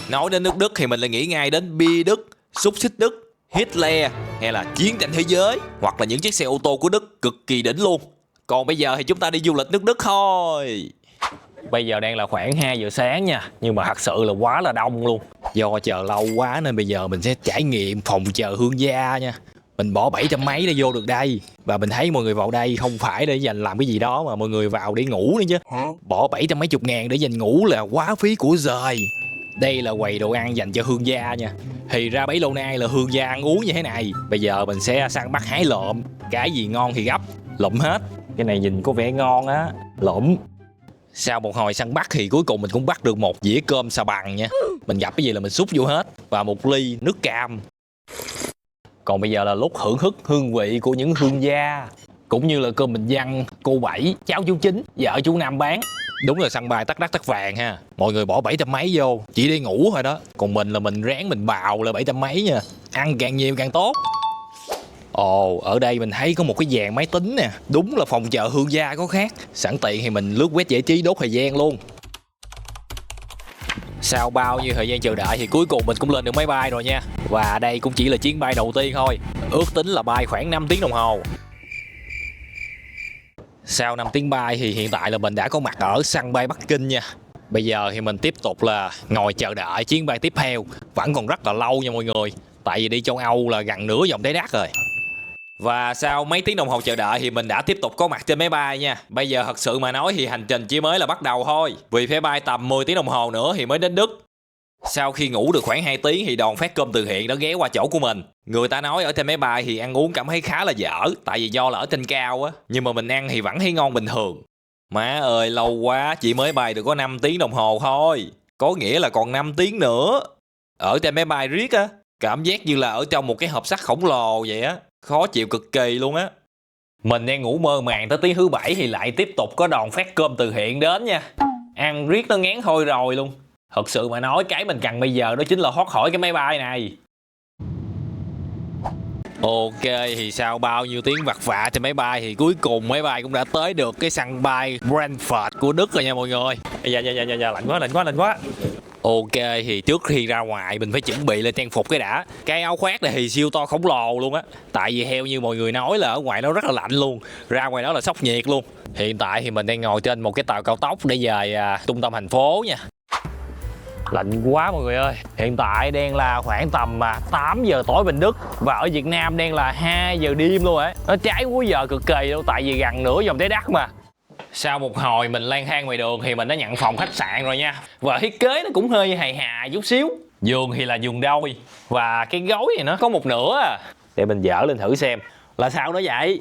Nói đến nước Đức thì mình lại nghĩ ngay đến bia Đức, xúc xích Đức, Hitler hay là chiến tranh thế giới, hoặc là những chiếc xe ô tô của Đức cực kỳ đỉnh luôn. Còn bây giờ thì chúng ta đi du lịch nước Đức thôi. Bây giờ đang là khoảng 2 giờ sáng nha, nhưng mà thật sự là quá là đông luôn. Do chờ lâu quá nên bây giờ mình sẽ trải nghiệm phòng chờ hương gia nha. Mình bỏ 700 mấy để vô được đây. Và mình thấy mọi người vào đây không phải để dành làm cái gì đó, mà mọi người vào để ngủ nữa chứ. Bỏ 700 mấy chục ngàn để dành ngủ là quá phí của giời. Đây là quầy đồ ăn dành cho hương gia nha. Thì ra bấy lâu nay là hương gia ăn uống như thế này. Bây giờ mình sẽ săn bắt hái lượm. Cái gì ngon thì gấp, lụm hết. Cái này nhìn có vẻ ngon á, lụm. Sau một hồi săn bắt thì cuối cùng mình cũng bắt được một dĩa cơm xà bằng nha. Mình gặp cái gì là mình xúc vô hết. Và một ly nước cam. Còn bây giờ là lúc hưởng thức hương vị của những hương gia, cũng như là cơm bình dân, cô Bảy, cháu chú Chín, vợ chú Năm bán. Đúng là săn bài tắc đắt tắc vàng ha. Mọi người bỏ 700 mấy vô chỉ để ngủ thôi đó. Còn mình là mình ráng mình bào là 700 mấy nha. Ăn càng nhiều càng tốt. Ồ, ở đây mình thấy có một cái dàn máy tính nè. Đúng là phòng chờ hương gia có khác. Sẵn tiện thì mình lướt web giải trí đốt thời gian luôn. Sau bao nhiêu thời gian chờ đợi thì cuối cùng mình cũng lên được máy bay rồi nha. Và đây cũng chỉ là chuyến bay đầu tiên thôi. Ước tính là bay khoảng 5 tiếng đồng hồ. Sau 5 tiếng bay thì hiện tại là mình đã có mặt ở sân bay Bắc Kinh nha. Bây giờ thì mình tiếp tục là ngồi chờ đợi chuyến bay tiếp theo. Vẫn còn rất là lâu nha mọi người. Tại vì đi châu Âu là gần nửa vòng trái đất rồi. Và sau mấy tiếng đồng hồ chờ đợi thì mình đã tiếp tục có mặt trên máy bay nha. Bây giờ thật sự mà nói thì hành trình chỉ mới là bắt đầu thôi. Vì phải bay tầm 10 tiếng đồng hồ nữa thì mới đến Đức. Sau khi ngủ được khoảng 2 tiếng thì đoàn phát cơm từ thiện đã ghé qua chỗ của mình. Người ta nói ở trên máy bay thì ăn uống cảm thấy khá là dở. Tại vì do là ở trên cao á. Nhưng mà mình ăn thì vẫn thấy ngon bình thường. Má ơi lâu quá, chỉ mới bay được có 5 tiếng đồng hồ thôi. Có nghĩa là còn 5 tiếng nữa. Ở trên máy bay riết á, cảm giác như là ở trong một cái hộp sắt khổng lồ vậy á. Khó chịu cực kỳ luôn á. Mình đang ngủ mơ màng tới tiếng thứ 7 thì lại tiếp tục có đoàn phát cơm từ thiện đến nha. Ăn riết nó ngán thôi rồi luôn. Thật sự mà nói cái mình cần bây giờ đó chính là thoát khỏi cái máy bay này. Ok, thì sau bao nhiêu tiếng vặt vả trên máy bay thì cuối cùng máy bay cũng đã tới được cái sân bay Frankfurt của Đức rồi nha mọi người. Dạ, lạnh quá. Ok, thì trước khi ra ngoài mình phải chuẩn bị lên trang phục cái đã. Cái áo khoác này thì siêu to khổng lồ luôn á. Tại vì theo như mọi người nói là ở ngoài đó rất là lạnh luôn. Ra ngoài đó là sốc nhiệt luôn. Hiện tại thì mình đang ngồi trên một cái tàu cao tốc để về trung tâm thành phố nha. Lạnh quá mọi người ơi. Hiện tại đang là khoảng tầm 8 giờ tối bên Đức. Và ở Việt Nam đang là 2 giờ đêm luôn ấy. Nó trái múi giờ cực kỳ luôn. Tại vì gần nửa vòng trái đất mà. Sau một hồi mình lang thang ngoài đường thì mình đã nhận phòng khách sạn rồi nha. Và thiết kế nó cũng hơi hài hài chút xíu. Giường thì là giường đôi. Và cái gối thì nó có một nửa à. Để mình dỡ lên thử xem. Là sao đó vậy?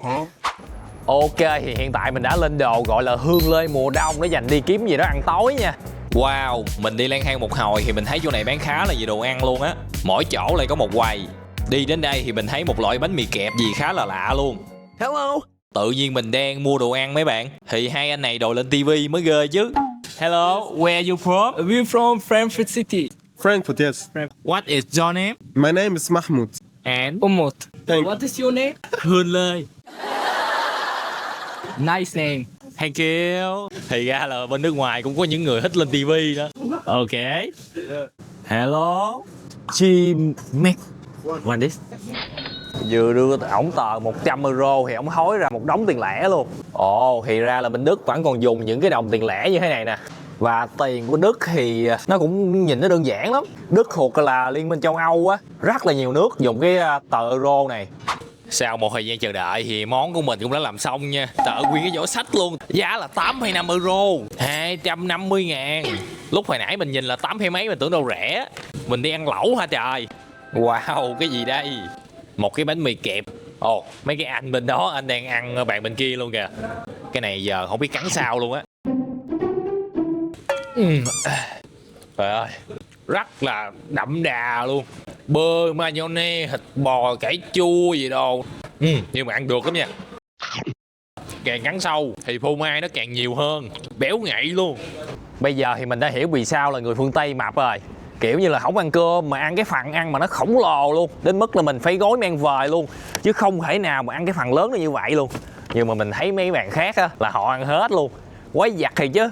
Ok, thì hiện tại mình đã lên đồ gọi là hương lê mùa đông để dành đi kiếm gì đó ăn tối nha. Wow, mình đi lang thang một hồi thì mình thấy chỗ này bán khá là nhiều đồ ăn luôn á. Mỗi chỗ lại có một quầy. Đi đến đây thì mình thấy một loại bánh mì kẹp gì khá là lạ luôn. Hello. Tự nhiên mình đang mua đồ ăn mấy bạn. Thì hai anh này đòi lên tivi mới ghê chứ. Hello, where are you from? We're from Frankfurt City. Frankfurt, yes. What is your name? My name is Mahmoud. And Umut. Thank What is your name? Hương Lê. Nice name. Thank you. Thì ra là bên nước ngoài cũng có những người thích lên tivi đó. Ok. Hello. Chim Mac. What this? Vừa đưa ổng tờ 100 euro thì ổng hối ra một đống tiền lẻ luôn. Ồ, thì ra là bên Đức vẫn còn dùng những cái đồng tiền lẻ như thế này nè. Và tiền của Đức thì nó cũng nhìn nó đơn giản lắm. Đức thuộc là Liên minh châu Âu á. Rất là nhiều nước dùng cái tờ euro này. Sau một thời gian chờ đợi thì món của mình cũng đã làm xong nha. Tờ nguyên cái vỏ sách luôn. Giá là 8,5 euro, 250 ngàn. Lúc hồi nãy mình nhìn là 8 mấy mình tưởng đâu rẻ. Mình đi ăn lẩu hả trời. Wow, cái gì đây? Một cái bánh mì kẹp. Ồ, mấy cái anh bên đó anh đang ăn bạn bên kia luôn kìa. Cái này giờ không biết cắn sao luôn á. Trời ơi, rất là đậm đà luôn. Bơ, mayonnaise, thịt bò, cải chua gì đâu. Nhưng mà ăn được lắm nha. Càng cắn sâu thì phô mai nó càng nhiều hơn. Béo ngậy luôn. Bây giờ thì mình đã hiểu vì sao là người phương Tây mập rồi. Kiểu như là không ăn cơm mà ăn cái phần ăn mà nó khổng lồ luôn. Đến mức là mình phải gói mang về luôn. Chứ không thể nào mà ăn cái phần lớn như vậy luôn. Nhưng mà mình thấy mấy bạn khác á, là họ ăn hết luôn. Quái giặt thì chứ.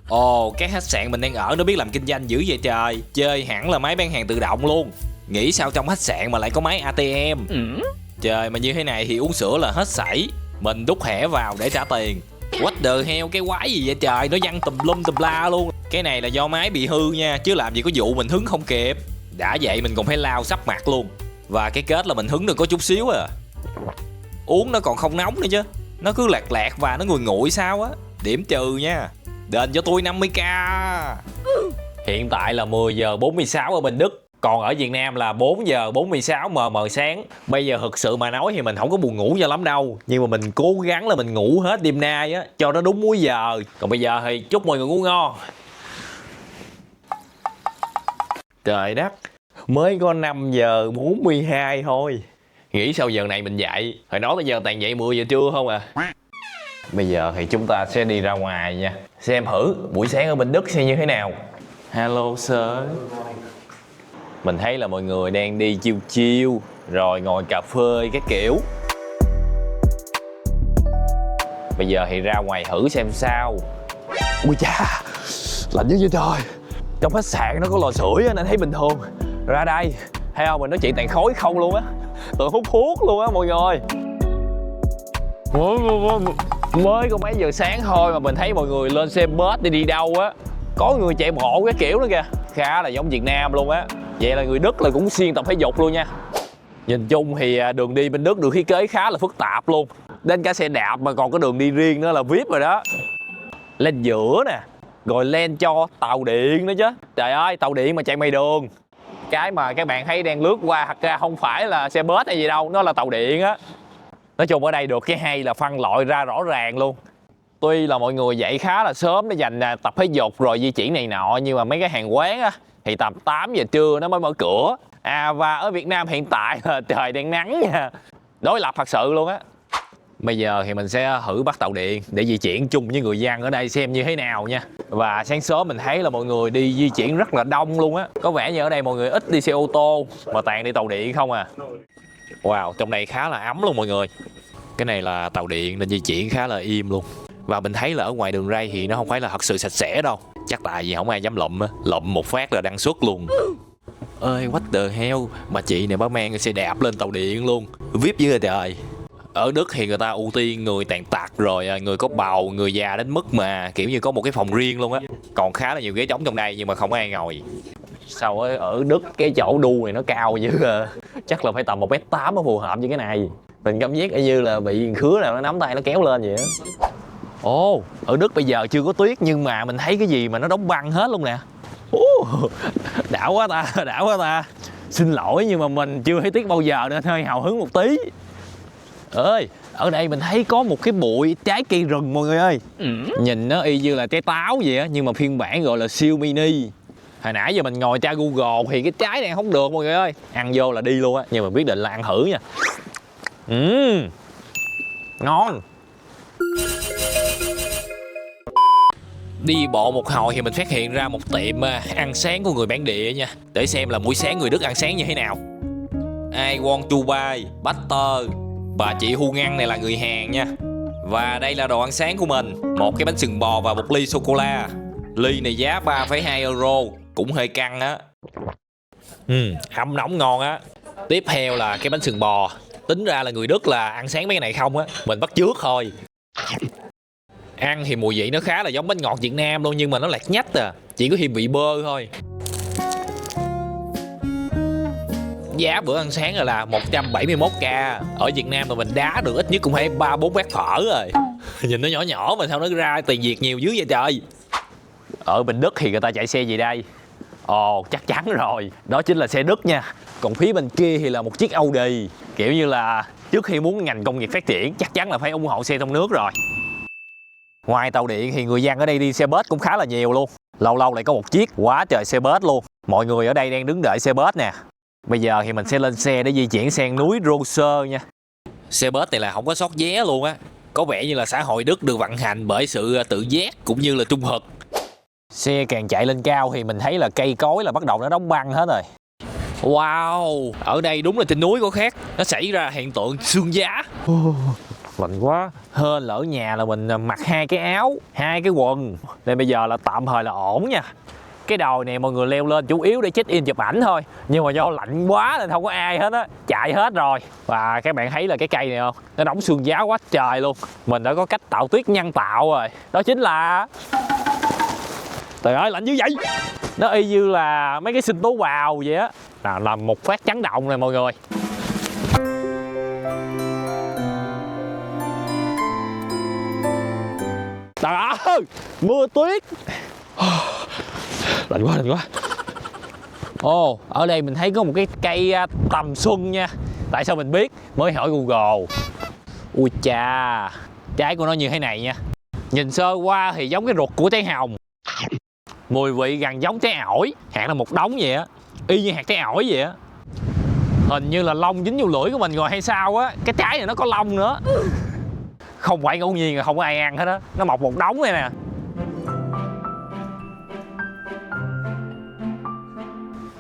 Ồ, cái khách sạn mình đang ở nó biết làm kinh doanh dữ vậy trời. Chơi hẳn là máy bán hàng tự động luôn. Nghĩ sao trong khách sạn mà lại có máy ATM. Trời, mà như thế này thì uống sữa là hết sảy. Mình đút thẻ vào để trả tiền. What the hell, cái quái gì vậy trời. Nó văng tùm lum tùm la luôn. Cái này là do máy bị hư nha, chứ làm gì có vụ mình hứng không kịp. Đã vậy mình còn phải lao sắp mặt luôn. Và cái kết là mình hứng được có chút xíu à. Uống nó còn không nóng nữa chứ. Nó cứ lạc lạc và nó nguội nguội sao á. Điểm trừ nha. Đền cho tôi 50k. Hiện tại là 10 giờ 46 ở bên Đức. Còn ở Việt Nam là 4 giờ 46 mờ sáng. Bây giờ thực sự mà nói thì mình không có buồn ngủ cho lắm đâu. Nhưng mà mình cố gắng là mình ngủ hết đêm nay á, cho nó đúng múi giờ. Còn bây giờ thì chúc mọi người ngủ ngon. Trời đất, mới có 5 giờ 42 thôi. Nghĩ sao giờ này mình dậy. Hồi nói tới giờ toàn dậy 10 giờ trưa không à. Bây giờ thì chúng ta sẽ đi ra ngoài nha. Xem thử buổi sáng ở bên Đức sẽ như thế nào. Hello sir. Mình thấy là mọi người đang đi chiêu chiêu, rồi ngồi cà phê cái kiểu. Bây giờ thì ra ngoài thử xem sao. Ui cha, lạnh dữ vậy trời. Trong khách sạn nó có lò sưởi nên thấy bình thường. Ra đây, thấy không, mình nói chuyện toàn khói không luôn á. Tôi hút thuốc luôn á mọi người. Mới có mấy giờ sáng thôi mà mình thấy mọi người lên xe bus đi đâu á. Có người chạy bộ cái kiểu đó kìa. Khá là giống Việt Nam luôn á. Vậy là người Đức là cũng siêng tập thể dục luôn nha. Nhìn chung thì đường đi bên Đức được thiết kế khá là phức tạp luôn. Đến cả xe đạp mà còn có đường đi riêng nữa là VIP rồi đó. Lên giữa nè, rồi lên cho tàu điện nữa chứ. Trời ơi, tàu điện mà chạy ngoài đường. Cái mà các bạn thấy đang lướt qua thật ra không phải là xe bus hay gì đâu, nó là tàu điện á. Nói chung ở đây được cái hay là phân loại ra rõ ràng luôn. Tuy là mọi người dậy khá là sớm để dành tập thể dục rồi di chuyển này nọ, nhưng mà mấy cái hàng quán á thì tầm 8 giờ trưa nó mới mở cửa. Và ở Việt Nam hiện tại là trời đang nắng nha. Đối lập thật sự luôn á. Bây giờ thì mình sẽ thử bắt tàu điện để di chuyển chung với người dân ở đây xem như thế nào nha. Và sáng sớm mình thấy là mọi người đi di chuyển rất là đông luôn á. Có vẻ như ở đây mọi người ít đi xe ô tô mà toàn đi tàu điện không à. Wow, trong đây khá là ấm luôn mọi người. Cái này là tàu điện nên di chuyển khá là im luôn. Và mình thấy là ở ngoài đường ray thì nó không phải là thật sự sạch sẽ đâu. Chắc tại vì không ai dám lụm á. Lụm một phát là đăng xuất luôn. Ơi, what the hell. Mà chị này bà mang xe đạp lên tàu điện luôn. VIP dữ rồi trời. Ở Đức thì người ta ưu tiên người tàn tật rồi người có bầu, người già đến mức mà kiểu như có một cái phòng riêng luôn á. Còn khá là nhiều ghế trống trong đây nhưng mà không ai ngồi. Sao ở Đức cái chỗ đu này nó cao dữ à. Chắc là phải tầm 1m8 mới phù hợp với cái này. Mình cảm giác như là bị khứa nào nó nắm tay nó kéo lên vậy á. Ồ, ở Đức bây giờ chưa có tuyết nhưng mà mình thấy cái gì mà nó đóng băng hết luôn nè. Đã quá ta, đã quá ta. Xin lỗi nhưng mà mình chưa thấy tuyết bao giờ nên hơi hào hứng một tí. Ơi, ở đây mình thấy có một cái bụi trái cây rừng mọi người ơi. Nhìn nó y như là trái táo vậy á, nhưng mà phiên bản gọi là siêu mini. Hồi nãy giờ mình ngồi tra Google thì cái trái này không được mọi người ơi. Ăn vô là đi luôn á, nhưng mà quyết định là ăn thử nha. Ngon. Đi bộ một hồi thì mình phát hiện ra một tiệm ăn sáng của người bản địa nha. Để xem là buổi sáng người Đức ăn sáng như thế nào. I want to buy butter. Bà chị Hu Ngăn này là người Hàn nha. Và đây là đồ ăn sáng của mình. Một cái bánh sừng bò và một ly sô-cô-la. Ly này giá 3,2 euro. Cũng hơi căng á. Hâm nóng ngon á. Tiếp theo là cái bánh sừng bò. Tính ra là người Đức là ăn sáng mấy cái này không á. Mình bắt chước thôi. Ăn thì mùi vị nó khá là giống bánh ngọt Việt Nam luôn, nhưng mà nó lạc nhách à. Chỉ có thêm vị bơ thôi. Giá bữa ăn sáng là 171k. Ở Việt Nam mà mình đá được ít nhất cũng phải 3-4 bát phở rồi. Nhìn nó nhỏ nhỏ mà sao nó ra tiền Việt nhiều dữ vậy trời. Ở bên Đức thì người ta chạy xe gì đây? Ồ, chắc chắn rồi. Đó chính là xe Đức nha. Còn phía bên kia thì là một chiếc Audi. Kiểu như là trước khi muốn ngành công nghiệp phát triển chắc chắn là phải ủng hộ xe trong nước rồi. Ngoài tàu điện thì người dân ở đây đi xe bus cũng khá là nhiều luôn. Lâu lâu lại có một chiếc, quá trời xe bus luôn. Mọi người ở đây đang đứng đợi xe bus nè. Bây giờ thì mình sẽ lên xe để di chuyển sang núi Roser nha. Xe bus này là không có sót vé luôn á. Có vẻ như là xã hội Đức được vận hành bởi sự tự giác cũng như là trung thực. Xe càng chạy lên cao thì mình thấy là cây cối là bắt đầu nó đóng băng hết rồi. Wow, ở đây đúng là trên núi có khác. Nó xảy ra hiện tượng sương giá. lạnh quá. Hên là ở nhà là mình mặc 2 cái áo, 2 cái quần, nên bây giờ là tạm thời là ổn nha. Cái đồi này mọi người leo lên chủ yếu để check in chụp ảnh thôi, nhưng mà do lạnh quá nên không có ai hết á, chạy hết rồi. Và các bạn thấy là cái cây này không, nó đóng sương giá quá trời luôn. Mình đã có cách tạo tuyết nhân tạo rồi, đó chính là, trời ơi lạnh dữ vậy, nó y như là mấy cái sinh tố bào vậy á, là một phát chấn động này mọi người. Trời ơi mưa tuyết. Lạnh quá, lạnh quá. Ồ, ở đây mình thấy có một cái cây tầm xuân nha. Tại sao mình biết? Mới hỏi Google. Ui cha, trái của nó như thế này nha. Nhìn sơ qua thì giống cái ruột của trái hồng. Mùi vị gần giống trái ổi. Hạt là một đống vậy á, y như hạt trái ổi vậy á. Hình như là lông dính vô lưỡi của mình rồi hay sao á. Cái trái này nó có lông nữa. Không phải ngẫu nhiên là không có ai ăn hết á. Nó mọc một đống này nè.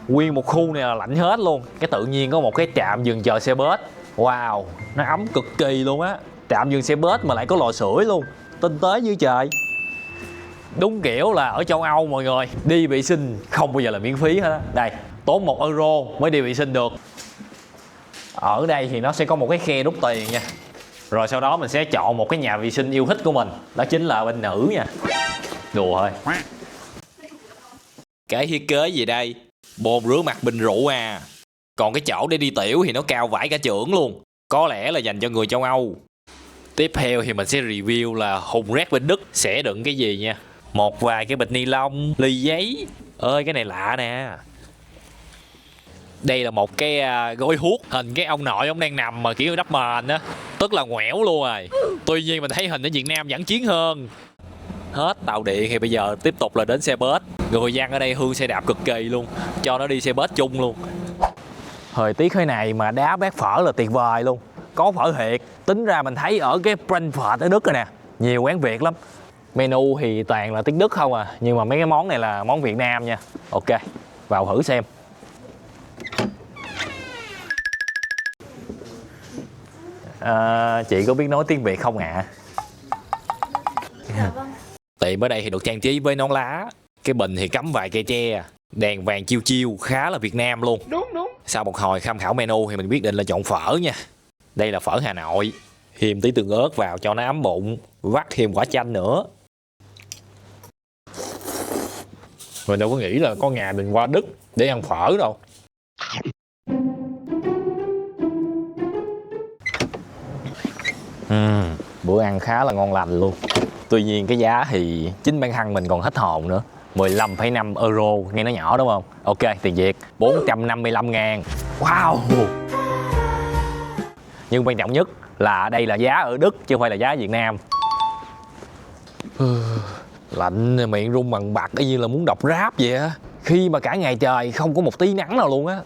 Nguyên một khu này là lạnh hết luôn. Cái tự nhiên có một cái trạm dừng chờ xe bus. Wow, nó ấm cực kỳ luôn á. Trạm dừng xe bus mà lại có lò sưởi luôn. Tinh tế như trời. Đúng kiểu là ở châu Âu mọi người, đi vệ sinh không bao giờ là miễn phí hết á. Đây, tốn 1 euro mới đi vệ sinh được. Ở đây thì nó sẽ có một cái khe đút tiền nha. Rồi sau đó mình sẽ chọn một cái nhà vệ sinh yêu thích của mình. Đó chính là bên nữ nha. Đùa thôi. Cái thiết kế gì đây? Bồn rửa mặt bình rượu à. Còn cái chỗ để đi tiểu thì nó cao vãi cả chưởng luôn. Có lẽ là dành cho người châu Âu. Tiếp theo thì mình sẽ review là thùng rác bên Đức sẽ đựng cái gì nha. Một vài cái bịch ni lông, ly giấy. Ơi cái này lạ nè. Đây là một cái gói hút hình cái ông nội ông đang nằm mà kiểu đắp mền á, tức là ngoẻo luôn rồi. Tuy nhiên mình thấy hình ở Việt Nam vẫn chiến hơn. Hết tàu điện thì bây giờ tiếp tục là đến xe bus. Người dân ở đây hương xe đạp cực kỳ luôn, cho nó đi xe bus chung luôn. Thời tiết thế này mà đá bát phở là tuyệt vời luôn. Có phở thiệt. Tính ra mình thấy ở cái Frankfurt ở Đức rồi nè, nhiều quán Việt lắm. Menu thì toàn là tiếng Đức không à, nhưng mà mấy cái món này là món Việt Nam nha. Ok, vào thử xem. Chị có biết nói tiếng Việt không ạ? Tiệm ở đây thì được trang trí với nón lá. Cái bình thì cắm vài cây tre. Đèn vàng chiêu chiêu khá là Việt Nam luôn. Đúng. Sau một hồi tham khảo menu thì mình quyết định là chọn phở nha. Đây là phở Hà Nội. Thêm tí tương ớt vào cho nó ấm bụng. Vắt thêm quả chanh nữa. Mình đâu có nghĩ là có ngày mình qua Đức để ăn phở đâu. Bữa ăn khá là ngon lành luôn. Tuy nhiên cái giá thì chính bản thân mình còn hết hồn nữa. 15,5 euro, nghe nó nhỏ đúng không? Ok, tiền Việt 455.000. Wow. Nhưng quan trọng nhất là đây là giá ở Đức chứ không phải là giá ở Việt Nam. Lạnh miệng run bằng bạc y như là muốn đọc rap vậy á. Khi mà cả ngày trời không có một tí nắng nào luôn á.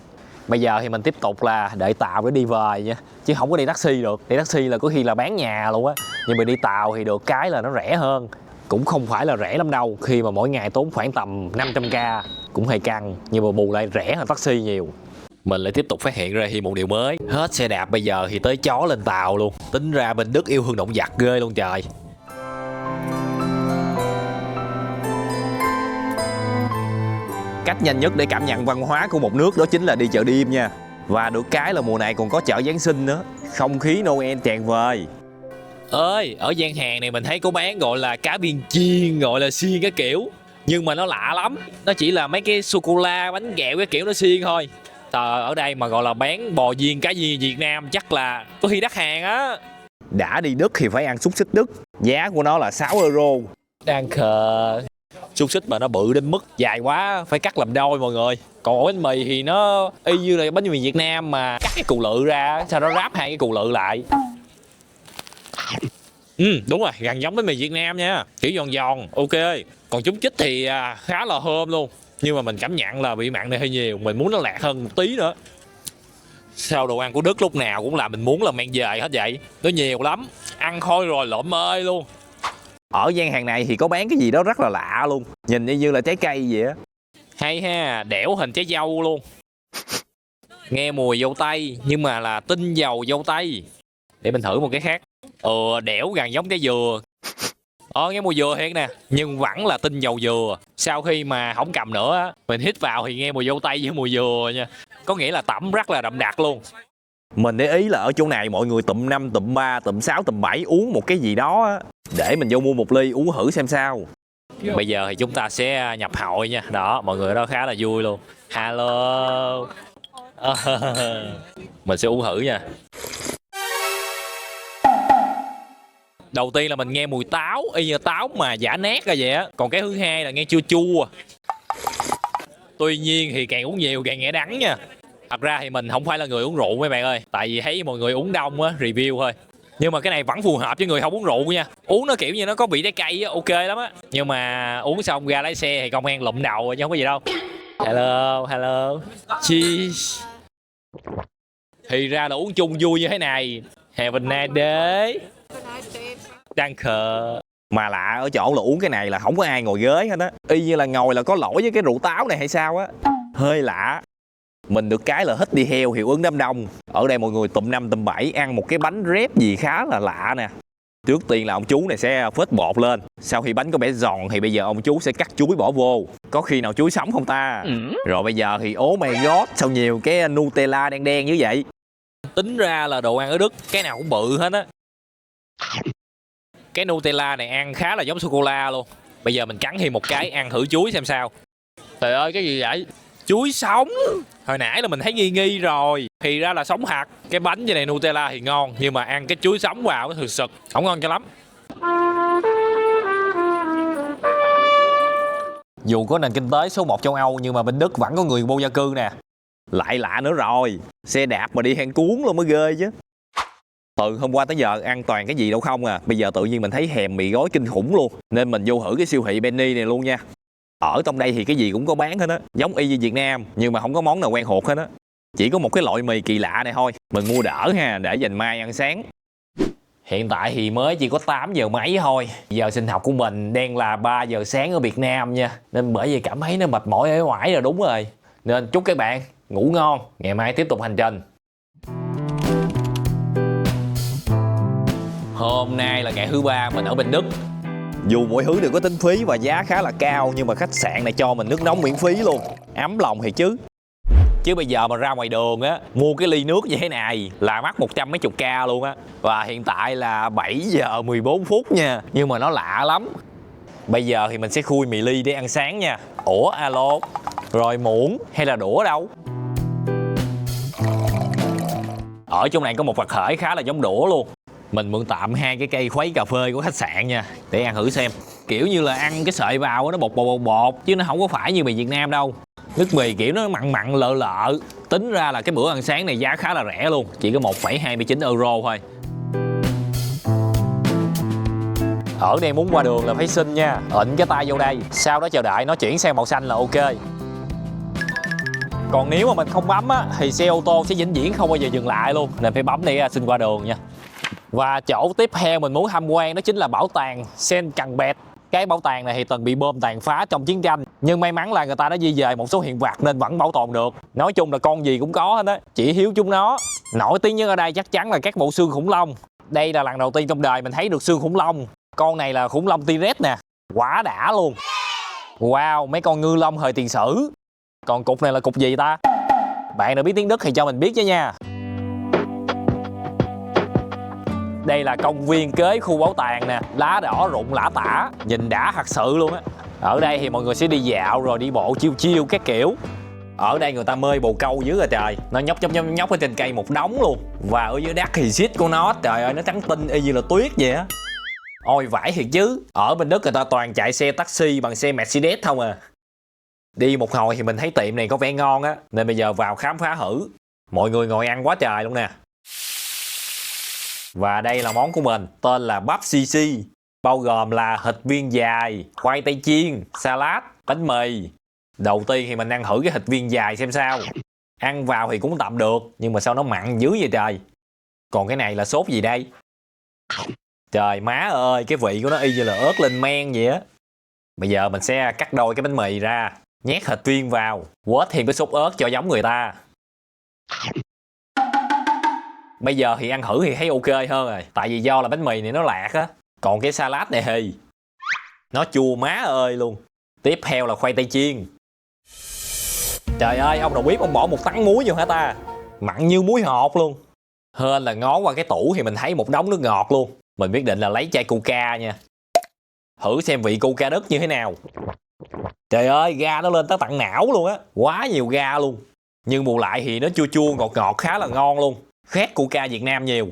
Bây giờ thì mình tiếp tục là đợi tàu để đi về nha. Chứ không có đi taxi được. Đi taxi là có khi là bán nhà luôn á. Nhưng mà đi tàu thì được cái là nó rẻ hơn. Cũng không phải là rẻ lắm đâu. Khi mà mỗi ngày tốn khoảng tầm 500k. Cũng hơi căng. Nhưng mà bù lại rẻ hơn taxi nhiều. Mình lại tiếp tục phát hiện ra thêm một điều mới. Hết xe đạp bây giờ thì tới chó lên tàu luôn. Tính ra bên Đức yêu thương động vật ghê luôn trời. Cách nhanh nhất để cảm nhận văn hóa của một nước đó chính là đi chợ đêm nha. Và được cái là mùa này còn có chợ Giáng sinh nữa. Không khí Noel tràn vời. Ơi, ở gian hàng này mình thấy có bán gọi là cá viên chiên, gọi là xiên cái kiểu. Nhưng mà nó lạ lắm. Nó chỉ là mấy cái sô-cô-la, bánh kẹo cái kiểu nó xiên thôi. Ở đây mà gọi là bán bò viên, cá viên Việt Nam chắc là có khi đắt hàng á. Đã đi Đức thì phải ăn xúc xích Đức. Giá của nó là 6 euro. Đang khờ. Xúc xích mà nó bự đến mức dài quá phải cắt làm đôi mọi người. Còn ổ bánh mì thì nó y như là bánh mì Việt Nam mà cắt cái cù lự ra, sau đó ráp hai cái cù lự lại. Đúng rồi, gần giống bánh mì Việt Nam nha, kiểu giòn giòn, ok. Còn trúng chích thì khá là thơm luôn. Nhưng mà mình cảm nhận là vị mặn này hơi nhiều, mình muốn nó lạc hơn một tí nữa. Sao đồ ăn của Đức lúc nào cũng là mình muốn là mang về hết vậy. Nó nhiều lắm, ăn thôi rồi lộm ơi luôn. Ở gian hàng này thì có bán cái gì đó rất là lạ luôn. Nhìn như là trái cây vậy á. Hay ha, đẽo hình trái dâu luôn. Nghe mùi dâu tây nhưng mà là tinh dầu dâu tây. Để mình thử một cái khác. Đẻo gần giống trái dừa. Nghe mùi dừa thiệt nè, nhưng vẫn là tinh dầu dừa. Sau khi mà không cầm nữa á, mình hít vào thì nghe mùi dâu tây với mùi dừa nha. Có nghĩa là tẩm rất là đậm đặc luôn. Mình để ý là ở chỗ này mọi người tụm 5, tụm 3, tụm 6, tụm 7 uống một cái gì đó á. Để mình vô mua một ly uống thử xem sao. Bây giờ thì chúng ta sẽ nhập hội nha. Đó, mọi người ở đó khá là vui luôn. Hello. Mình sẽ uống thử nha. Đầu tiên là mình nghe mùi táo, y như táo mà giả nát ra vậy á. Còn cái thứ hai là nghe chua chua. Tuy nhiên thì càng uống nhiều càng nghe đắng nha. Thật ra thì mình không phải là người uống rượu mấy bạn ơi. Tại vì thấy mọi người uống đông á, review thôi. Nhưng mà cái này vẫn phù hợp với người không uống rượu nha. Uống nó kiểu như nó có vị trái cây á, ok lắm á. Nhưng mà uống xong ra lái xe thì công an lụm đầu rồi chứ không có gì đâu. Hello. Cheers. Thì ra là uống chung vui như thế này. Have a nice day. Danke. Mà lạ ở chỗ là uống cái này là không có ai ngồi ghế hết á. Y như là ngồi là có lỗi với cái rượu táo này hay sao á. Hơi lạ. Mình được cái là hít đi heo hiệu ứng đám đông. Ở đây mọi người tụm 5 tụm 7 ăn một cái bánh rép gì khá là lạ nè. Trước tiên là ông chú này sẽ phết bột lên. Sau khi bánh có vẻ giòn thì bây giờ ông chú sẽ cắt chuối bỏ vô. Có khi nào chuối sống không ta? Rồi bây giờ thì oh my god, sao nhiều cái Nutella đen đen như vậy? Tính ra là đồ ăn ở Đức cái nào cũng bự hết á. Cái Nutella này ăn khá là giống sô-cô-la luôn. Bây giờ mình cắn thêm một cái ăn thử chuối xem sao. Trời ơi, cái gì vậy? Chuối sống. Hồi nãy là mình thấy nghi nghi rồi. Thì ra là sống hạt. Cái bánh như này Nutella thì ngon, nhưng mà ăn cái chuối sống vào nó thực sự không ngon cho lắm. Dù có nền kinh tế số 1 châu Âu nhưng mà bên Đức vẫn có người vô gia cư nè. Lại lạ nữa rồi. Xe đạp mà đi hang cuốn luôn mới ghê chứ. Từ hôm qua tới giờ ăn toàn cái gì đâu không à. Bây giờ tự nhiên mình thấy thèm mì gói kinh khủng luôn. Nên mình vô thử cái siêu thị Penny này luôn nha. Ở trong đây thì cái gì cũng có bán hết á. Giống y như Việt Nam, nhưng mà không có món nào quen thuộc hết á. Chỉ có một cái loại mì kỳ lạ này thôi. Mình mua đỡ ha, để dành mai ăn sáng. Hiện tại thì mới chỉ có 8 giờ mấy thôi. Giờ sinh học của mình đang là 3 giờ sáng ở Việt Nam nha. Nên bởi vì cảm thấy nó mệt mỏi ở ngoài rồi, đúng rồi. Nên chúc các bạn ngủ ngon, ngày mai tiếp tục hành trình. Hôm nay là ngày thứ 3 mình ở bên Đức. Dù mọi thứ đều có tính phí và giá khá là cao, nhưng mà khách sạn này cho mình nước nóng miễn phí luôn. Ấm lòng thì chứ. Chứ bây giờ mà ra ngoài đường á, mua cái ly nước như thế này là mắc 100 mấy chục k luôn á. Và hiện tại là 7 giờ 14 phút nha. Nhưng mà nó lạ lắm. Bây giờ thì mình sẽ khui mì ly để ăn sáng nha. Ủa alo, rồi muỗng hay là đũa đâu? Ở trong này có một vật thể khá là giống đũa luôn. Mình mượn tạm 2 cái cây khuấy cà phê của khách sạn nha, để ăn thử xem. Kiểu như là ăn cái sợi vào nó bột chứ nó không có phải như mì Việt Nam đâu. Nước mì kiểu nó mặn mặn lợ lợ. Tính ra là cái bữa ăn sáng này giá khá là rẻ luôn, chỉ có 1,29 euro thôi. Ở đây muốn qua đường là phải xin nha, ẩn cái tay vô đây, sau đó chờ đợi nó chuyển sang màu xanh là ok. Còn nếu mà mình không bấm á, thì xe ô tô sẽ vĩnh viễn không bao giờ dừng lại luôn, nên phải bấm để xin qua đường nha. Và chỗ tiếp theo mình muốn tham quan đó chính là bảo tàng Saint Canbet. Cái bảo tàng này thì từng bị bom tàn phá trong chiến tranh, nhưng may mắn là người ta đã di dời một số hiện vật nên vẫn bảo tồn được. Nói chung là con gì cũng có hết á, chỉ thiếu chúng nó. Nổi tiếng nhất ở đây chắc chắn là các bộ xương khủng long. Đây là lần đầu tiên trong đời mình thấy được xương khủng long. Con này là khủng long T-Rex nè, quá đã luôn. Wow, mấy con ngư long thời tiền sử. Còn cục này là cục gì ta? Bạn nào biết tiếng Đức thì cho mình biết chứ nha. Đây là công viên kế khu bảo tàng nè, lá đỏ rụng lã tả, nhìn đã thật sự luôn á. Ở đây thì mọi người sẽ đi dạo rồi đi bộ chiêu chiêu các kiểu. Ở đây người ta mơi bồ câu dữ rồi trời, nó nhóc ở trên cây một đống luôn. Và ở dưới đất thì xít của nó, trời ơi nó trắng tinh y như là tuyết vậy á. Ôi vãi thiệt chứ, ở bên Đức người ta toàn chạy xe taxi bằng xe Mercedes không à. Đi một hồi thì mình thấy tiệm này có vẻ ngon á, nên bây giờ vào khám phá thử. Mọi người ngồi ăn quá trời luôn nè. Và đây là món của mình, tên là bắp xi, bao gồm là thịt viên dài, khoai tây chiên, salad, bánh mì. Đầu tiên thì mình ăn thử cái thịt viên dài xem sao. Ăn vào thì cũng tạm được, nhưng mà sao nó mặn dữ vậy trời. Còn cái này là sốt gì đây? Trời má ơi, cái vị của nó y như là ớt lên men vậy á. Bây giờ mình sẽ cắt đôi cái bánh mì ra, nhét thịt viên vào, quết thêm cái sốt ớt cho giống người ta. Bây giờ thì ăn thử thì thấy ok hơn rồi. Tại vì do là bánh mì này nó lạc á. Còn cái salad này thì nó chua má ơi luôn. Tiếp theo là khoai tây chiên. Trời ơi, ông nào biết ông bỏ một tấn muối vô hả ta? Mặn như muối hột luôn. Hên là ngó qua cái tủ thì mình thấy một đống nước ngọt luôn. Mình quyết định là lấy chai coca nha. Thử xem vị coca đất như thế nào. Trời ơi, ga nó lên tới tận não luôn á. Quá nhiều ga luôn. Nhưng bù lại thì nó chua chua ngọt ngọt khá là ngon luôn. Khác coca Việt Nam nhiều.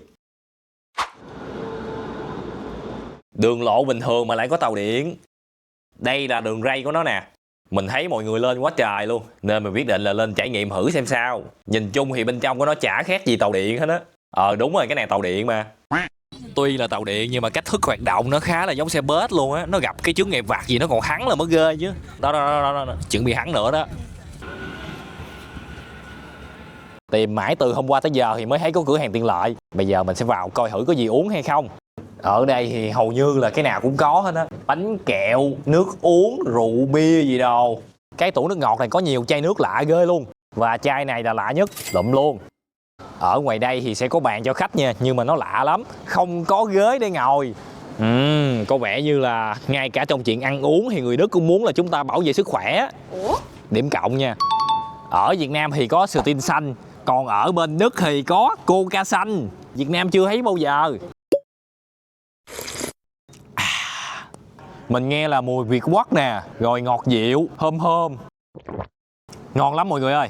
Đường lộ bình thường mà lại có tàu điện. Đây là đường ray của nó nè. Mình thấy mọi người lên quá trời luôn, nên mình quyết định là lên trải nghiệm thử xem sao. Nhìn chung thì bên trong của nó chả khác gì tàu điện hết á. Đúng rồi, cái này tàu điện mà. Tuy là tàu điện nhưng mà cách thức hoạt động nó khá là giống xe bus luôn á. Nó gặp cái chướng ngại vật gì nó còn thắng là mới ghê chứ. Đó. Chuẩn bị thắng nữa đó. Tìm mãi từ hôm qua tới giờ thì mới thấy có cửa hàng tiện lợi. Bây giờ mình sẽ vào coi thử có gì uống hay không. Ở đây thì hầu như là cái nào cũng có hết á. Bánh kẹo, nước uống, rượu bia gì đâu. Cái tủ nước ngọt này có nhiều chai nước lạ ghê luôn. Và chai này là lạ nhất, lụm luôn. Ở ngoài đây thì sẽ có bàn cho khách nha. Nhưng mà nó lạ lắm, không có ghế để ngồi. Có vẻ như là ngay cả trong chuyện ăn uống thì người Đức cũng muốn là chúng ta bảo vệ sức khỏe. Điểm cộng nha. Ở Việt Nam thì có Sting xanh. Còn ở bên Đức thì có Coca xanh. Việt Nam chưa thấy bao giờ. Mình nghe là mùi Việt Quất nè, rồi ngọt dịu, thơm thơm. Ngon lắm mọi người ơi.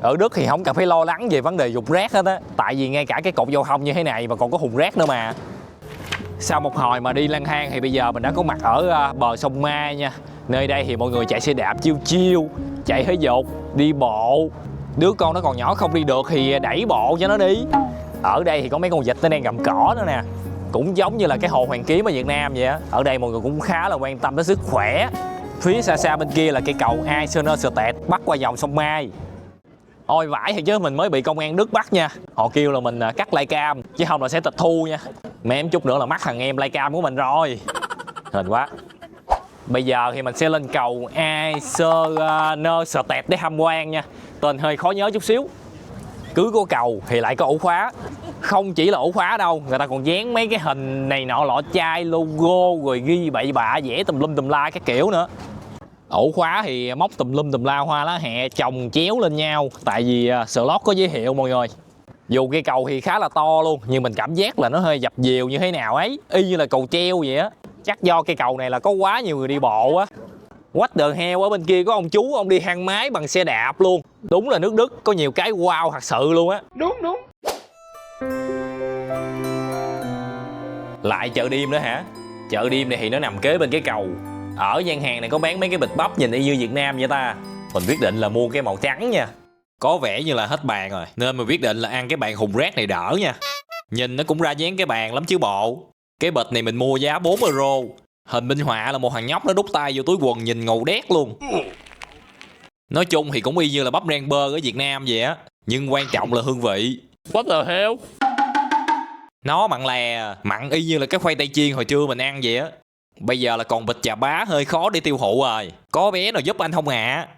Ở Đức thì không cần phải lo lắng về vấn đề dục rác hết á. Tại vì ngay cả cái cột giao thông như thế này mà còn có thùng rác nữa mà. Sau một hồi mà đi lang thang thì bây giờ mình đã có mặt ở bờ sông Mai nha. Nơi đây thì mọi người chạy xe đạp chiêu chiêu, chạy thể dục, đi bộ. Đứa con nó còn nhỏ không đi được thì đẩy bộ cho nó đi. Ở đây thì có mấy con vịt nó đang gặm cỏ nữa nè. Cũng giống như là cái hồ Hoàn Kiếm ở Việt Nam vậy á. Ở đây mọi người cũng khá là quan tâm đến sức khỏe. Phía xa xa bên kia là cây cầu Eisenstadt bắc qua dòng sông Mai. Ôi vãi thì chứ mình mới bị công an Đức bắt nha. Họ kêu là mình cắt livecam chứ không là sẽ tịch thu nha. Mẹ em chút nữa là mắc thằng em livecam của mình rồi. Hên quá. Bây giờ thì mình sẽ lên cầu Eisenstadt để tham quan nha. Tên hơi khó nhớ chút xíu. Cứ có cầu thì lại có ổ khóa. Không chỉ là ổ khóa đâu, người ta còn dán mấy cái hình này nọ lọ chai, logo, rồi ghi bậy bạ, vẽ tùm lum tùm la các kiểu nữa. Ổ khóa thì móc tùm lum tùm la hoa lá hẹ chồng chéo lên nhau. Tại vì slot có giới thiệu mọi người. Dù cây cầu thì khá là to luôn, nhưng mình cảm giác là nó hơi dập dìu như thế nào ấy. Y như là cầu treo vậy á. Chắc do cây cầu này là có quá nhiều người đi bộ á. What the hell, ở bên kia có ông chú, ông đi thang máy bằng xe đạp luôn. Đúng là nước Đức có nhiều cái wow thật sự luôn á. Đúng. Lại chợ đêm nữa hả? Chợ đêm này thì nó nằm kế bên cái cầu. Ở gian hàng này có bán mấy cái bịch bắp nhìn y như Việt Nam vậy ta. Mình quyết định là mua cái màu trắng nha. Có vẻ như là hết bàn rồi, nên mình quyết định là ăn cái bàn hùng rác này đỡ nha. Nhìn nó cũng ra dáng cái bàn lắm chứ bộ. Cái bịch này mình mua giá 4 euro. Hình minh họa là một thằng nhóc nó đút tay vô túi quần nhìn ngầu đét luôn. Nói chung thì cũng y như là bắp rang bơ ở Việt Nam vậy á. Nhưng quan trọng là hương vị. What the hell? Nó mặn lè, mặn y như là cái khoai tây chiên hồi trưa mình ăn vậy á. Bây giờ là còn bịch chà bá hơi khó để tiêu thụ rồi. Có bé nào giúp anh không ạ?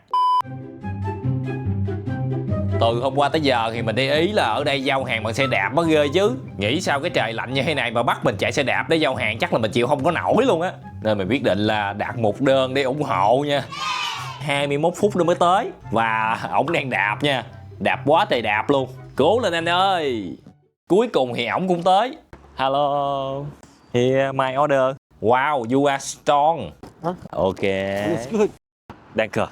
Từ hôm qua tới giờ thì mình để ý là ở đây giao hàng bằng xe đạp mới ghê chứ. Nghĩ sao cái trời lạnh như thế này mà bắt mình chạy xe đạp để giao hàng chắc là mình chịu không có nổi luôn á. Nên mình quyết định là đặt một đơn để ủng hộ nha. 21 phút nữa mới tới. Và ổng đang đạp nha. Đạp quá trời đạp luôn. Cố lên anh ơi. Cuối cùng thì ổng cũng tới. Hello. Here my order. Wow, you are strong. Ok. Danke.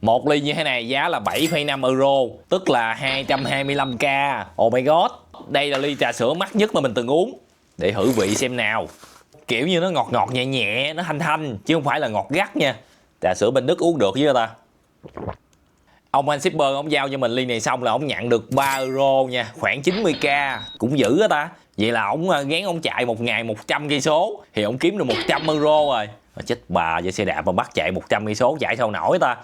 Một ly như thế này giá là 7,5 euro, tức là 225k. Oh my god. Đây là ly trà sữa mắc nhất mà mình từng uống. Để thử vị xem nào. Kiểu như nó ngọt ngọt nhẹ nhẹ, nó thanh thanh, chứ không phải là ngọt gắt nha. Trà sữa bên Đức uống được với ta. Ông anh shipper ông giao cho mình ly này xong là ông nhận được 3 euro nha, khoảng 90k. Cũng dữ á ta. Vậy là ông gán ông chạy một ngày 100 cây số thì ông kiếm được 100 euro rồi. Mà chết bà, với xe đạp mà bắt chạy 100 cây số chạy sao nổi ta.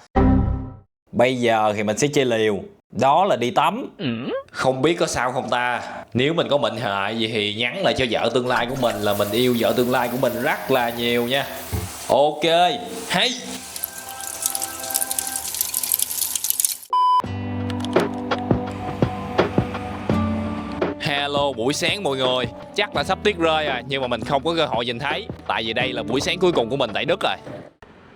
Bây giờ thì mình sẽ chơi liều. Đó là đi tắm. Không biết có sao không ta. Nếu mình có mệnh hệ gì thì nhắn lại cho vợ tương lai của mình là mình yêu vợ tương lai của mình rất là nhiều nha. Ok. Hey. alo buổi sáng mọi người. Chắc là sắp tuyết rơi rồi, nhưng mà mình không có cơ hội nhìn thấy. Tại vì đây là buổi sáng cuối cùng của mình tại Đức rồi.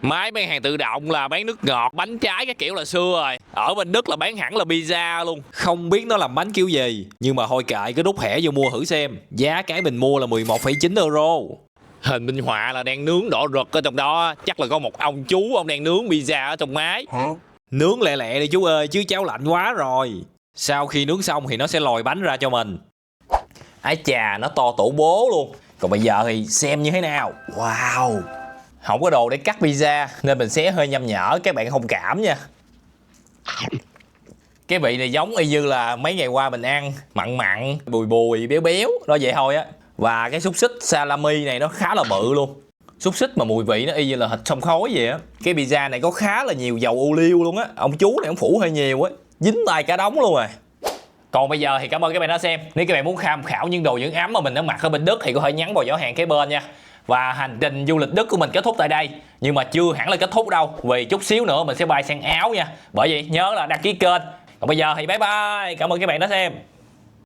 Máy bán hàng tự động là bán nước ngọt, bánh trái cái kiểu là xưa rồi. Ở bên Đức là bán hẳn là pizza luôn. Không biết nó làm bánh kiểu gì, nhưng mà thôi kệ, cứ đút thẻ vô mua thử xem. Giá cái mình mua là 11,9 euro. Hình minh họa là đang nướng đỏ rực ở trong đó. Chắc là có một ông chú, ông đang nướng pizza ở trong máy. Nướng lẹ lẹ đi chú ơi, chứ cháo lạnh quá rồi. Sau khi nướng xong thì nó sẽ lòi bánh ra cho mình. Ái chà, nó to tổ bố luôn. Còn bây giờ thì xem như thế nào. Wow, không có đồ để cắt pizza nên mình xé hơi nhăm nhở, các bạn thông cảm nha. Cái vị này giống y như là mấy ngày qua mình ăn, mặn mặn, bùi bùi, béo béo, đó vậy thôi á. Và cái xúc xích salami này nó khá là bự luôn. Xúc xích mà mùi vị nó y như là thịt xông khói vậy á. Cái pizza này có khá là nhiều dầu ô liu luôn á. Ông chú này ông phủ hơi nhiều á, dính tay cả đống luôn rồi. Còn bây giờ thì cảm ơn các bạn đã xem. Nếu các bạn muốn tham khảo những đồ dưỡng ấm mà mình đã mặc ở bên Đức thì có thể nhắn vào giỏ hàng kế bên nha. Và hành trình du lịch Đức của mình kết thúc tại đây. Nhưng mà chưa hẳn là kết thúc đâu, vì chút xíu nữa mình sẽ bay sang Áo nha. Bởi vậy nhớ là đăng ký kênh. Còn bây giờ thì bye bye. Cảm ơn các bạn đã xem.